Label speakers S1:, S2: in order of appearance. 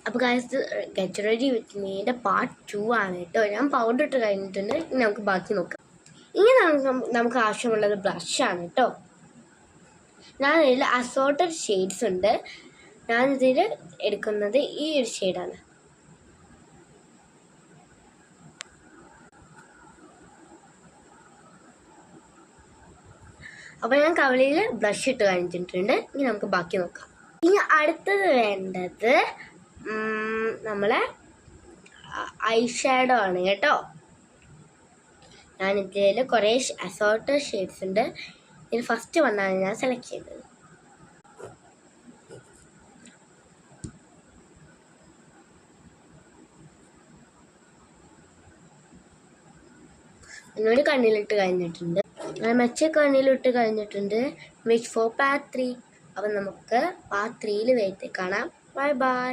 S1: അപ്പോൾ guys get ready with മീൻ്റെ part 2 ആണ് കേട്ടോ. ഞാൻ പൗഡർ ഇട്ട് കഴിഞ്ഞിട്ടുണ്ട്. ഇനി നമുക്ക് ബാക്കി നോക്കാം. ഇനി നമുക്ക് ആവശ്യമുള്ളത് ബ്ലഷാണ് കേട്ടോ. ഞാനിതിൽ അസോർട്ടഡ് ഷെയ്ഡ്സ് ഉണ്ട്. ഞാനിതിൽ എടുക്കുന്നത് ഈ ഒരു ഷെയ്ഡാണ്. അപ്പോൾ ഞാൻ കവളിയിൽ ബ്ലഷ് ഇട്ട് കഴിഞ്ഞിട്ടുണ്ട്. ഇനി നമുക്ക് ബാക്കി നോക്കാം. ഇനി അടുത്തത് വേണ്ടത് നമ്മളെ ഐ ഷാഡോ ആണ് കേട്ടോ. ഞാനിതിൽ കുറേ അസോർട്ടഡ് ഷെയ്ഡ്സ് ഉണ്ട്. ഇതിൽ ഫസ്റ്റ് വണ്ണാണ് ഞാൻ സെലക്ട് ചെയ്തത്. എന്നോട് കണ്ണിലിട്ട് കഴിഞ്ഞിട്ടുണ്ട്. മെച്ച കണ്ണിലിട്ട് കഴിഞ്ഞിട്ടുണ്ട്. Wait for part 3. അപ്പം നമുക്ക് പാർട്ട് 3 കാണാം. Bye by.